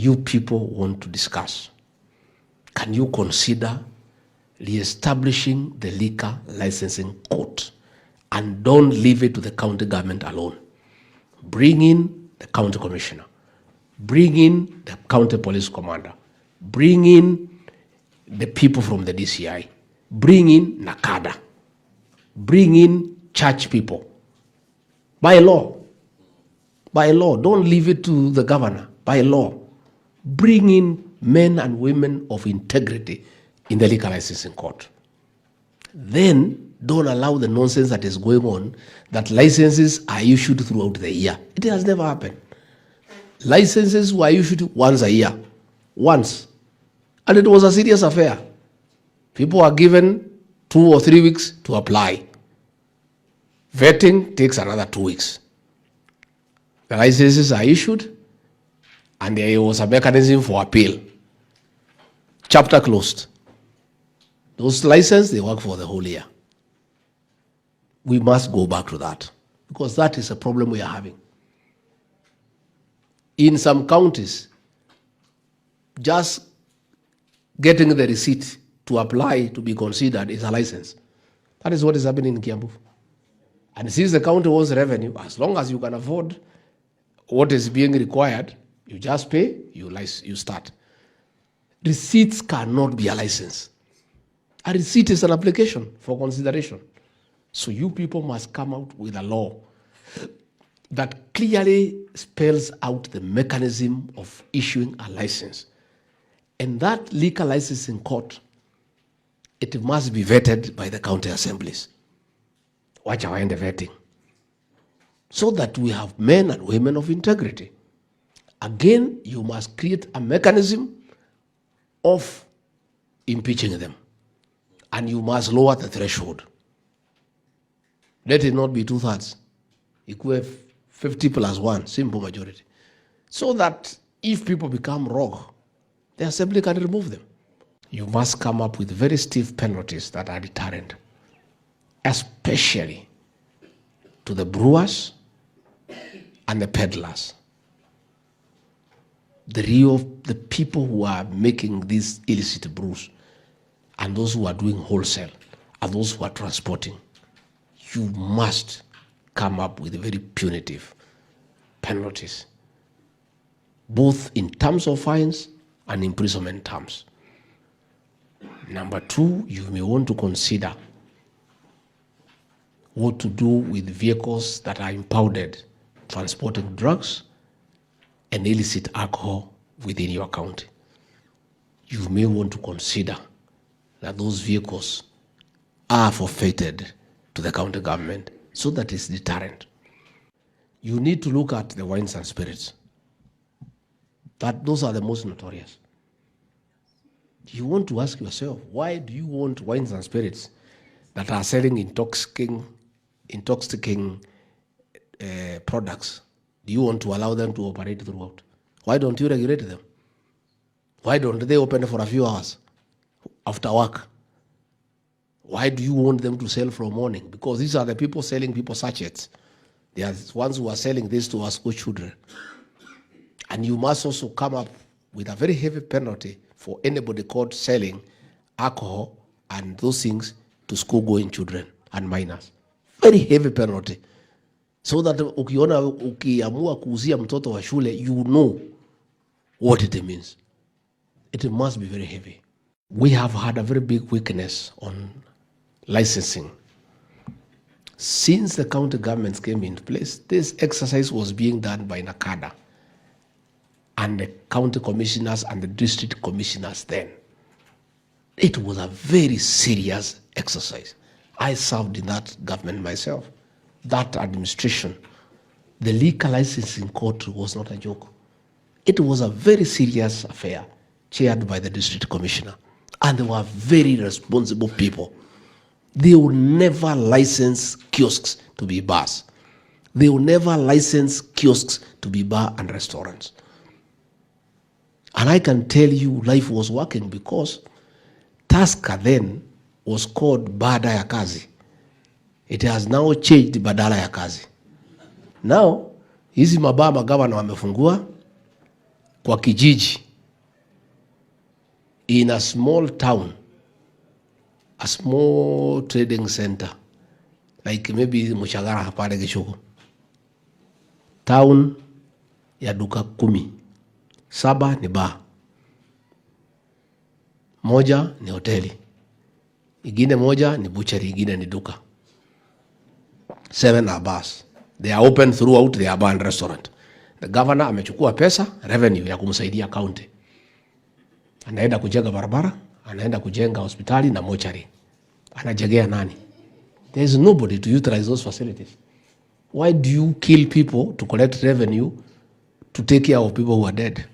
you people want to discuss, can you consider re-establishing the liquor licensing court and don't leave it to the county government alone? Bring in the county commissioner, bring in the county police commander, bring in the people from the DCI, bring in NACADA, bring in church people. By law, don't leave it to the governor. By law, bring in men and women of integrity in the liquor licensing court. Then don't allow the nonsense that is going on, that licenses are issued throughout the year. It has never happened. Licenses were issued once a year. Once. And it was a serious affair. People are given 2 or 3 weeks to apply. Vetting takes another 2 weeks. The licenses are issued, and there was a mechanism for appeal. Chapter closed. Those licenses, they work for the whole year. We must go back to that, because that is a problem we are having. In some counties, just getting the receipt to apply to be considered is a license. That is what is happening in Kiambu. And since the county wants revenue, as long as you can afford what is being required, you just pay, you start. Receipts cannot be a license. A receipt is an application for consideration. So you people must come out with a law that clearly spells out the mechanism of issuing a license. And that liquor licensing court, it must be vetted by the county assemblies. Watch our end vetting. So that we have men and women of integrity. Again, you must create a mechanism of impeaching them. And you must lower the threshold. Let it not be 2/3. Equal 50+1, simple majority. So that if people become rogue, the assembly can remove them. You must come up with very stiff penalties that are deterrent, especially to the brewers and the peddlers. The people who are making these illicit brews, and those who are doing wholesale, and those who are transporting. You must come up with very punitive penalties, both in terms of fines and imprisonment terms. Number 2, you may want to consider what to do with vehicles that are impounded, transporting drugs and illicit alcohol within your county. You may want to consider that those vehicles are forfeited to the county government so that it's deterrent. You need to look at the wines and spirits. Those are the most notorious. You want to ask yourself, why do you want wines and spirits that are selling intoxicating products? Do you want to allow them to operate throughout? Why don't you regulate them? Why don't they open for a few hours after work? Why do you want them to sell from morning? Because these are the people selling people sachets. They are the ones who are selling this to our school children. And you must also come up with a very heavy penalty for anybody caught selling alcohol and those things to school-going children and minors. Very heavy penalty. So that ukiamua kuuzia mtoto wa shule, you know what it means. It must be very heavy. We have had a very big weakness on licensing. Since the county governments came into place, this exercise was being done by NACADA and the county commissioners and the district commissioners then. It was a very serious exercise. I served in that government myself, that administration. The liquor licensing court was not a joke. It was a very serious affair chaired by the district commissioner. And they were very responsible people. They will never license kiosks to be bars. They will never license kiosks to be bar and restaurants. And I can tell you life was working because Tusker then was called Baada ya Kazi. It has now changed Badala ya Kazi. Now, hizi mabaa magavana wamefungua kwa kijiji, in a small town, a small trading center, like maybe Mushagara pale Gishugu, town ya duka 10, 7 ni bar, 1 ni hoteli, ingine 1 ni butchery, ingine ni duka. 7 are bars. They are open throughout the bar and restaurant. The governor amechukua pesa, revenue ya kumsaidia county. Anaenda kujenga barabara, anaenda kujenga hospitali na mochari. Anajegea nani? There is nobody to utilize those facilities. Why do you kill people to collect revenue to take care of people who are dead?